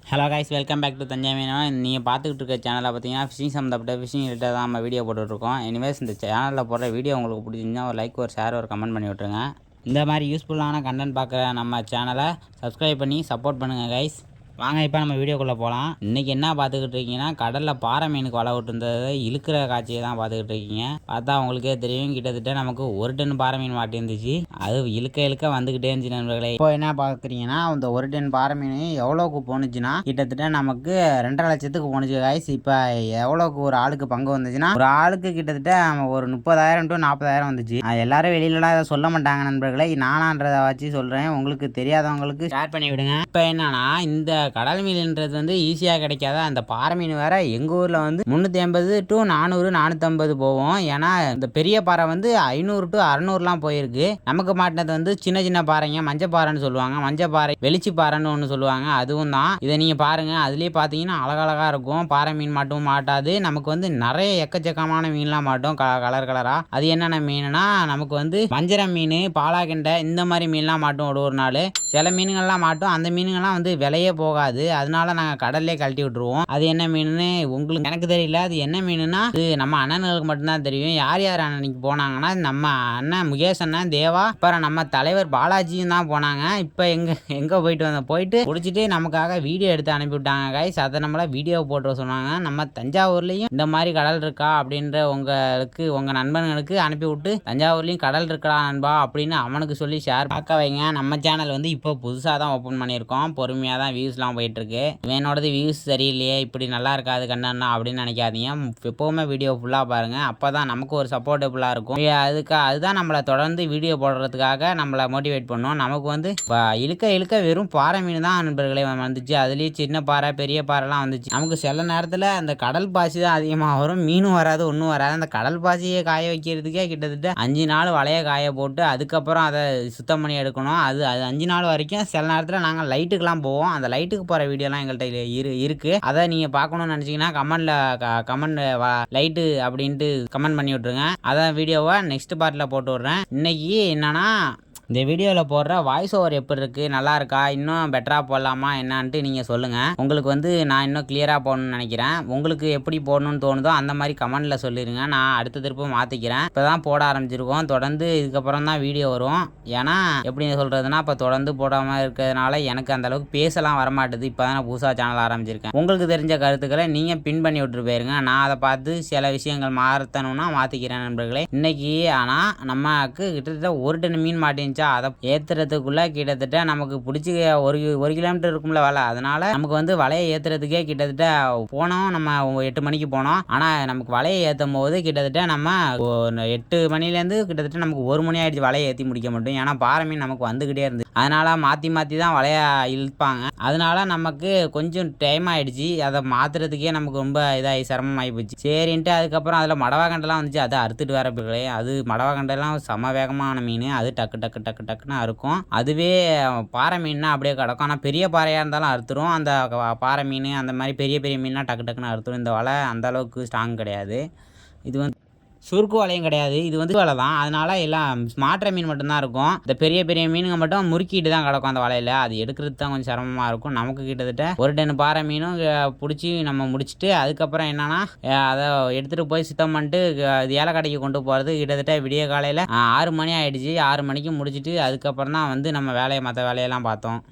Hello guys, welcome back to Thanjai Meenavan. நீங்கள் பார்த்துக்கிட்டு இருக்க சேனலில் பார்த்தீங்கன்னா ஃபிஷிங் சம்மந்தப்பட்ட ஃபிஷிங் ரிலேட்டட் தான் நம்ம வீடியோ போட்டுட்ருக்கோம். எனிவேஸ் இந்த சேனலில் போடுற வீடியோ உங்களுக்கு பிடிச்சிருந்தா ஒரு லைக், ஒரு ஷேர், ஒரு கமெண்ட் பண்ணி விட்ருங்க. இந்த மாதிரி யூஸ்ஃபுல்லான கண்டென்ட் பார்க்குற நம்ம சேனலை சப்ஸ்கிரைப் பண்ணி சப்போர்ட் பண்ணுங்கள் கைஸ். வாங்க இப்போ நம்ம வீடியோக்குள்ளே போகலாம். இன்றைக்கி என்ன பார்த்துக்கிட்டு இருக்கீங்கன்னா, கடலில் பாறை மீனுக்கு வலை விட்டுருந்ததை இழுக்கிற காட்சியை தான் பார்த்துக்கிட்டு இருக்கீங்க. பார்த்தா உங்களுக்கே தெரியும், கிட்டத்தட்ட நமக்கு 1 டன் பாறை மீன் மாட்டிருந்துச்சு. அது இழுக்க வந்துக்கிட்டே இருந்துச்சு நண்பர்களே. இப்போ என்ன பார்க்குறீங்கன்னா, இந்த 1 டன் பாறை மீன் எவ்வளோக்கு போணுச்சுன்னா கிட்டத்தட்ட நமக்கு 2.5 லட்சத்துக்கு போணுச்சு காய்ஸ். இப்போ எவ்வளோக்கு ஒரு ஆளுக்கு பங்கு வந்துச்சுன்னா, ஒரு ஆளுக்கு கிட்டத்தட்ட ஒரு 30,000 to 40,000 வந்துச்சு. எல்லாரும் வெளியிலலாம் இதை சொல்ல மாட்டாங்க நண்பர்களே, நானான்றதை வச்சு சொல்கிறேன். உங்களுக்கு தெரியாதவங்களுக்கு ஷேர் பண்ணி விடுங்க. இப்போ என்னன்னா, இந்த கடல் மீன்ன்றது வந்து ஈஸியாக கிடைக்காத அந்த பாறை மீன் வேற எங்கள் ஊரில் வந்து 350 to 400 450 போவோம். ஏன்னா இந்த பெரிய பாறை வந்து 500 to 600லாம் போயிருக்கு. நமக்கு மாட்டினது வந்து சின்ன சின்ன பாறைங்க, மஞ்சள் பாறைன்னு சொல்லுவாங்க. மஞ்சள் பாறை, வெளிச்சி பாறைன்னு ஒன்று சொல்லுவாங்க. அதுவும் தான். இதை நீங்கள் பாருங்கள், அதுலேயே பார்த்தீங்கன்னா அழகழகாக இருக்கும். பாறை மீன் மட்டும் மாட்டாது, நமக்கு வந்து நிறைய எக்கச்சக்கமான மீன்லாம் மாட்டோம் கலர் கலராக. அது என்னென்ன மீனுனா, நமக்கு வந்து வஞ்சரம் மீன், பாலாகெண்டை, இந்த மாதிரி மீன்லாம் மாட்டோம் ஒரு நாள். சில மீனுங்கள்லாம் மாட்டோம். அந்த மீனுங்கள்லாம் வந்து விலையே போகாது. அதனால நாங்கள் கடல்லே கழட்டி விட்டுருவோம். அது என்ன மீனுன்னு உங்களுக்கு எனக்கு தெரியல. அது என்ன மீனுன்னா, அது நம்ம அண்ணனுக்கு மட்டும்தான் தெரியும். யார் யார் அன்னைக்கு போனாங்கன்னா, நம்ம அண்ணன் முகேஷ் அண்ணன், தேவா, அப்புறம் நம்ம தலைவர் பாலாஜியும் தான் போனாங்க. இப்போ எங்கே போயிட்டு பிடிச்சிட்டு நமக்காக வீடியோ எடுத்து அனுப்பிவிட்டாங்க கைஸ். அதை நம்மள வீடியோ போட்டு சொன்னாங்க. நம்ம தஞ்சாவூர்லேயும் இந்த மாதிரி கடல் இருக்கா அப்படின்ற உங்கள் நண்பர்களுக்கு அனுப்பி விட்டு, தஞ்சாவூர்லேயும் கடல் இருக்கா நண்பா அப்படின்னு அவனுக்கு சொல்லி ஷேர் பார்க்க வைங்க. நம்ம சேனல் வந்து இப்போ புதுசாக தான் ஓப்பன் பண்ணியிருக்கோம். பொறுமையாக தான் வியூஸ்லாம் போயிட்டுருக்கு. இவனோடது வியூஸ் சரியில்லையே, இப்படி நல்லா இருக்காது கண்ணா அப்படின்னு நினைக்காதீங்க. எப்போவுமே வீடியோ ஃபுல்லாக பாருங்கள். அப்போ தான் நமக்கு ஒரு சப்போர்ட்டபுளாக இருக்கும். அதுதான் நம்மளை தொடர்ந்து வீடியோ போடுறதுக்காக நம்மளை மோட்டிவேட் பண்ணுவோம். நமக்கு வந்து இழுக்க வெறும் பாறை மீன் தான் நண்பர்களே வந்துச்சு. அதுலேயும் சின்ன பாறை, பெரிய பாறைலாம் வந்துச்சு. நமக்கு சில நேரத்தில் அந்த கடல் பாசி தான் அதிகமாக வரும். மீனும் வராது, ஒன்றும் வராது. அந்த கடல் பாசியை காய வைக்கிறதுக்கே கிட்டத்தட்ட 5 நாள் வலையை காய போட்டு அதுக்கப்புறம் அதை சுத்தம் பண்ணி எடுக்கணும். அது 5 நாள் வரைக்கும். சில நேரத்தில் நாங்கள் லைட்டுக்கெலாம் போவோம். அந்த லைட்டுக்கு போகிற வீடியோலாம் எங்கள்கிட்ட இருக்குது. அதை நீங்கள் பார்க்கணும்னு நினச்சிங்கன்னா கமெண்ட் லைட்டு அப்படின்ட்டு கமெண்ட் பண்ணி விட்ருங்க. அதான் வீடியோவை நெக்ஸ்ட் பார்ட்டில் போட்டு விட்றேன். இன்னைக்கு என்னன்னா, இந்த வீடியோவில் போடுற வாய்ஸ் ஓவர் எப்படி இருக்குது, நல்லா இருக்கா, இன்னும் பெட்டராக போடலாமா என்னான்ட்டு நீங்கள் சொல்லுங்கள். உங்களுக்கு வந்து நான் இன்னும் கிளியராக போடணும்னு நினைக்கிறேன். உங்களுக்கு எப்படி போடணும்னு தோணுதோ அந்த மாதிரி கமெண்டில் சொல்லிடுங்க. நான் அடுத்த திருப்ப மாற்றிக்கிறேன். இப்போ தான் போட ஆரம்பிச்சிருக்கோம். தொடர்ந்து இதுக்கப்புறம் தான் வீடியோ வரும். ஏன்னா எப்படி சொல்கிறதுனா, இப்போ தொடர்ந்து போடாமல் இருக்கிறதுனால எனக்கு அந்தளவுக்கு பேசலாம் வரமாட்டுது. இப்போ தான் நான் புதுசாக சேனல் ஆரம்பிச்சிருக்கேன். உங்களுக்கு தெரிஞ்ச கருத்துக்களை நீங்கள் பின் பண்ணி விட்டுட்டு போயிருங்க. நான் அதை பார்த்து சில விஷயங்கள் மாற்றணும்னா மாற்றிக்கிறேன் நண்பர்களே. இன்னைக்கு ஆனால் நமக்கு கிட்டத்தட்ட 1 டன் மீன் மாட்டின். அதை ஏத்துறதுக்குள்ள கிட்டத்தட்ட நமக்கு பிடிச்சி ஒரு கிலோமீட்டர் இருக்கும்ல வலை. அதனால நமக்கு வந்து வலையை ஏத்துறதுக்கே கிட்டத்தட்ட போனோம். நம்ம 8 மணிக்கு போனோம். ஆனா நமக்கு வலையை ஏற்றும் போது கிட்டத்தட்ட நம்ம 8 மணிலேருந்து கிட்டத்தட்ட நமக்கு 1 மணி ஆயிடுச்சு வலையை ஏற்றி முடிக்க மாட்டோம். ஏன்னா பாறை மீன் நமக்கு வந்துகிட்டே இருந்து, அதனால மாற்றி தான் வலையை இழுப்பாங்க. அதனால நமக்கு கொஞ்சம் டைம் ஆயிடுச்சு. அதை மாத்துறதுக்கே நமக்கு ரொம்ப இதாகி சிரமமாகி போச்சு. சரின்ட்டு அதுக்கப்புறம் அதில் மடவாகண்டெல்லாம் வந்துச்சு. அதை அறுத்துட்டு வர பிள்ளைகளே. அது மடவாகண்டெல்லாம் சம வேகமான மீன். அது டக்குன்னு அறுக்கும். அதுவே பாறை மீன்னா அப்படியே கிடக்கும். ஆனால் பெரிய பாறையாக இருந்தாலும் அறுத்துரும். அந்த பாறை மீன் அந்த மாதிரி பெரிய மீன்னா டக்குன்னு அறுத்துரும். இந்த வலை அந்த அளவுக்கு ஸ்ட்ராங் கிடையாது. இது வந்து சுருக்கு வலையும் கிடையாது. இது வந்து வலை தான். அதனால எல்லாம் மாற்ற மீன் மட்டும்தான் இருக்கும். இந்த பெரிய மீனுங்க மட்டும் முறுக்கிட்டு தான் கிடக்கும் அந்த வலையில். அது எடுக்கிறது தான் கொஞ்சம் சிரமமாக இருக்கும். நமக்கு கிட்டத்தட்ட 1 டன் பாறை மீனும் பிடிச்சி நம்ம முடிச்சுட்டு அதுக்கப்புறம் என்னன்னா, அதை எடுத்துகிட்டு போய் சுத்தம் பண்ணிட்டு ஏலக்கடைக்கு கொண்டு போகிறது கிட்டத்தட்ட விடிய காலையில் 6 மணி ஆகிடுச்சு. 6 மணிக்கு முடிச்சுட்டு அதுக்கப்புறம் தான் வந்து நம்ம மற்ற வேலையெல்லாம் பார்த்தோம்.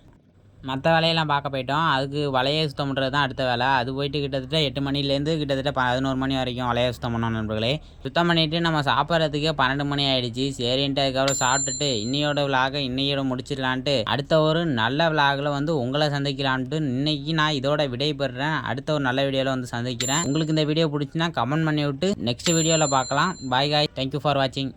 மற்ற வேலையெல்லாம் பார்க்க போயிட்டோம். அதுக்கு வலையை சுத்தம் பண்ணுறது தான் அடுத்த வேலை. அது போயிட்டு கிட்டத்தட்ட 8 மணிலேருந்து கிட்டத்தட்ட 11 மணி வரைக்கும் வலையை சுத்தம் பண்ணோம் நண்பர்களே. சுத்தம் பண்ணிவிட்டு நம்ம சாப்பிட்றதுக்கே 12 மணி ஆகிடுச்சு. சரின்ட்டு அதுக்கப்புறம் சாப்பிட்டுட்டு இன்னையோட விலாகை இன்னையோட முடிச்சிடலான்ட்டு அடுத்த ஒரு நல்ல விலாகில் வந்து உங்களை சந்திக்கலான்ட்டு இன்னைக்கு நான் இதோட விடை பெறுறேன். அடுத்த ஒரு நல்ல வீடியோவில் வந்து சந்திக்கிறேன். உங்களுக்கு இந்த வீடியோ பிடிச்சின்னா கமெண்ட் பண்ணி விட்டு நெக்ஸ்ட் வீடியோவில் பார்க்கலாம். பாய் காய், தேங்க்யூ ஃபார் வாட்சிங்.